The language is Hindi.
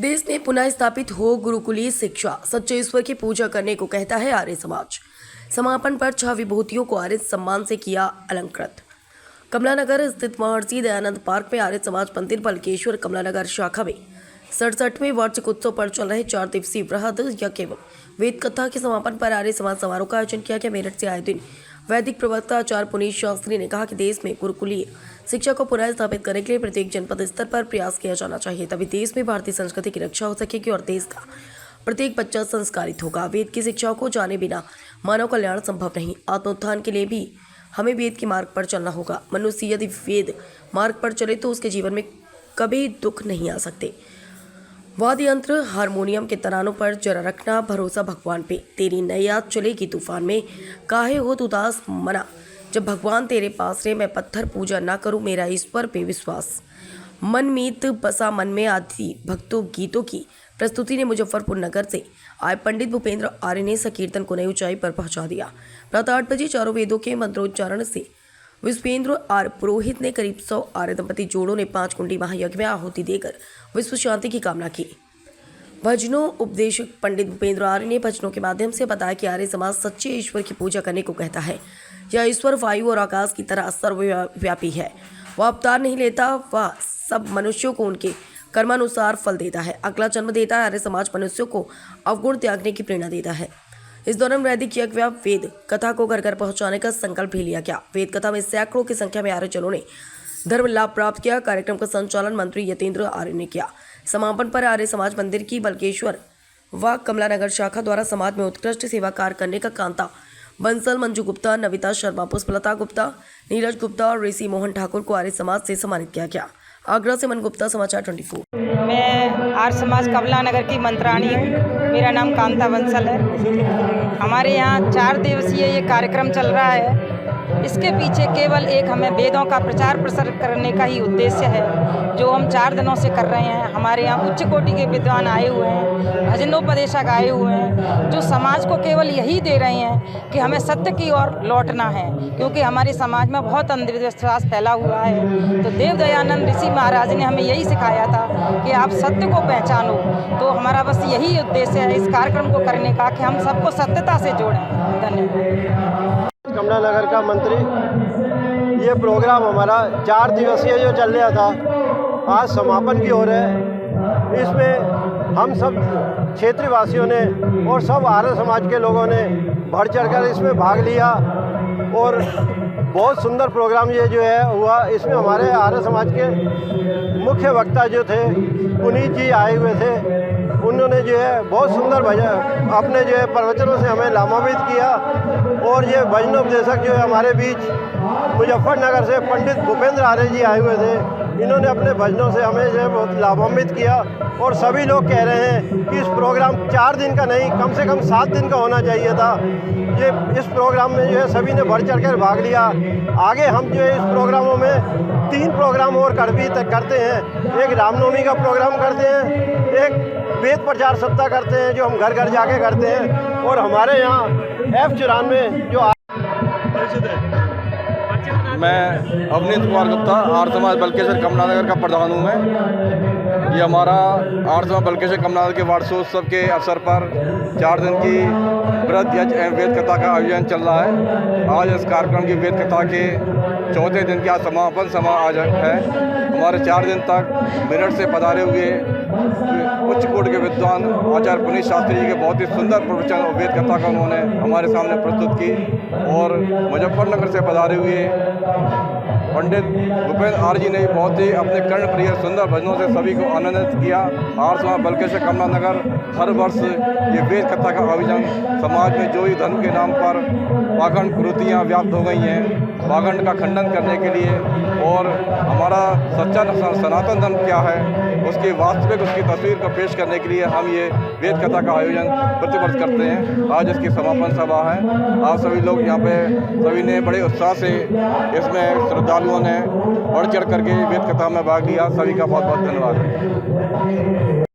देश में पुनः स्थापित हो गुरुकुलीय शिक्षा, सच्चे ईश्वर की पूजा करने को कहता है आर्य समाज। समापन पर 6 विभूतियों को आर्य सम्मान से किया अलंकृत। कमलानगर स्थित महर्षि दयानंद पार्क में आर्य समाज मंदिर बल्केश्वर कमलानगर शाखा में 67वें वार्षिक उत्सव पर चल रहे 4 दिवसीय वृहद यज्ञ एवं वेद कथा के समापन पर आर्य समाज समारोह का आयोजन किया गया। मेरठ से आए दिन वैदिक प्रवक्ता आचार्य पुनीत शास्त्री ने कहा कि देश में गुरुकुलीय शिक्षा को पुनः स्थापित करने के लिए प्रत्येक जनपद स्तर पर प्रयास किया जाना चाहिए, तभी देश में भारतीय संस्कृति की रक्षा हो सकेगी और देश का प्रत्येक बच्चा संस्कारित होगा। वेद की शिक्षा को जाने बिना मानव कल्याण संभव नहीं। आत्मोत्थान के लिए भी हमें वेद के मार्ग पर चलना होगा। मनुष्य यदि वेद मार्ग पर चले तो उसके जीवन में कभी दुख नहीं आ सकते। वाद्य यंत्र हारमोनियम के तरानों पर जरा रखना भरोसा भगवान पे, तेरी नैया चलेगी तूफान में, काहे हो तू उदास मना, जब भगवान तेरे पास रे, मैं पत्थर पूजा ना करूं, मेरा ईश्वर पे विश्वास। मन मीत बसा मन में आदि भक्तों गीतों की प्रस्तुति ने मुजफ्फरपुर नगर से आए पंडित भूपेंद्र आर्य ने संकीर्तन को नई ऊंचाई पर पहुंचा दिया। प्रातः 8 बजे चारों वेदों के मंत्रोच्चारण से विश्वेंद्र आर्य पुरोहित ने करीब 100 आर्य दंपति जोड़ों ने 5 कुंडी महायज्ञ में आहुति देकर विश्व शांति की कामना की। भजनों उपदेशक पंडित भूपेंद्र आर्य ने भजनों के माध्यम से बताया कि आर्य समाज सच्चे ईश्वर की पूजा करने को कहता है। यह ईश्वर वायु और आकाश की तरह सर्वव्यापी है। वह अवतार नहीं लेता, वह सब मनुष्यों को उनके कर्मानुसार फल देता है, अगला जन्म देता है। आर्य समाज मनुष्यों को अवगुण त्यागने की प्रेरणा देता है। इस दौरान वैदिक यज्ञ वेद कथा को घर घर पहुंचाने का संकल्प भी लिया गया। वेद कथा में सैकड़ों की संख्या में आर्यजनों ने धर्म लाभ प्राप्त किया। कार्यक्रम का संचालन मंत्री यतेंद्र आर्य ने किया। समापन पर आर्य समाज मंदिर की बल्केश्वर व कमलानगर शाखा द्वारा समाज में उत्कृष्ट सेवा कार्य करने का कांता बंसल, मंजू गुप्ता, नविता शर्मा, पुष्पलता गुप्ता, नीरज गुप्ता और ऋषि मोहन ठाकुर को आर्य समाज से सम्मानित किया गया। आगरा से मन गुप्ता, समाचार 24। मैं आर्य समाज कमलानगर की मंत्राणी हूँ। मेरा नाम कांता बंसल है। हमारे यहाँ 4 दिवसीय ये कार्यक्रम चल रहा है। इसके पीछे केवल एक हमें वेदों का प्रचार प्रसार करने का ही उद्देश्य है, जो हम 4 दिनों से कर रहे हैं। हमारे यहाँ उच्च कोटि के विद्वान आए हुए हैं, भजनोपदेशक आए हुए हैं, जो समाज को केवल यही दे रहे हैं कि हमें सत्य की ओर लौटना है, क्योंकि हमारे समाज में बहुत अंधविश्वास फैला हुआ है। तो देव दयानंद ऋषि महाराज ने हमें यही सिखाया था कि आप सत्य को पहचानो। तो हमारा बस यही उद्देश्य है इस कार्यक्रम को करने का, कि हम सबको सत्यता से जोड़ें। धन्यवाद। कमलानगर का मंत्री, ये प्रोग्राम हमारा 4 दिवसीय जो चल रहा था, आज समापन की ओर है। इसमें हम सब क्षेत्रीय वासियों ने और सब आर्य समाज के लोगों ने बढ़ चढ़कर इसमें भाग लिया और बहुत सुंदर प्रोग्राम ये जो है हुआ। इसमें हमारे आर्य समाज के मुख्य वक्ता जो थे पुनीत जी आए हुए थे। उन्होंने जो है बहुत सुंदर भजन अपने जो है प्रवचनों से हमें लाभान्वित किया। और ये भजनोपदेशक जो है हमारे बीच मुजफ्फरनगर से पंडित भूपेंद्र आर्य जी आए हुए थे। इन्होंने अपने भजनों से हमें जो है बहुत लाभान्वित किया। और सभी लोग कह रहे हैं कि इस प्रोग्राम 4 दिन का नहीं, कम से कम 7 दिन का होना चाहिए था। ये इस प्रोग्राम में जो है सभी ने बढ़ चढ़ कर भाग लिया। आगे हम जो है इस प्रोग्रामों में 3 प्रोग्राम और करते हैं। एक रामनवमी का प्रोग्राम करते हैं, एक वेद प्रचार सप्ताह करते हैं जो हम घर घर जाके करते हैं। और हमारे यहाँ F94 जो मैं अवनीत कुमार गुप्ता, आर्य समाज बल्केश्वर कमलानगर का प्रधान हूँ। मैं ये हमारा आर्य समाज बल्केश्वर कमलानगर के वार्षिकोत्सव के अवसर पर 4 दिन की वृहद यज्ञ एवं वेद कथा का आयोजन चल रहा है। आज इस कार्यक्रम की वेद कथा के 4थे दिन का समापन आज है। हमारे 4 दिन तक मेरठ से पधारे हुए उच्च कोटि के विद्वान आचार्य पुनीत शास्त्री जी के बहुत ही सुंदर प्रवचन और वेद कथा का उन्होंने हमारे सामने प्रस्तुत की। और मुजफ्फरनगर से पधारे हुए पंडित भूपेंद्र आर्य जी ने बहुत ही अपने कर्णप्रिय सुंदर भजनों से सभी को आनंदित किया। आर्य समाज बल्केश्वर कमलानगर हर वर्ष ये वेद कथा का आयोजन समाज में जो ही धर्म के नाम पर पाखंड कुरीतियाँ व्याप्त हो गई हैं, पाखंड का खंडन करने के लिए और हमारा सच्चा सनातन धर्म क्या है उसकी वास्तविक उसकी तस्वीर को पेश करने के लिए हम ये वेद कथा का आयोजन प्रतिवर्ष करते हैं। आज इसकी समापन सभा है। आप सभी लोग यहाँ पे सभी ने बड़े उत्साह से इसमें श्रद्धालुओं ने बढ़ चढ़ करके वेद कथा में भाग लिया। सभी का बहुत बहुत धन्यवाद।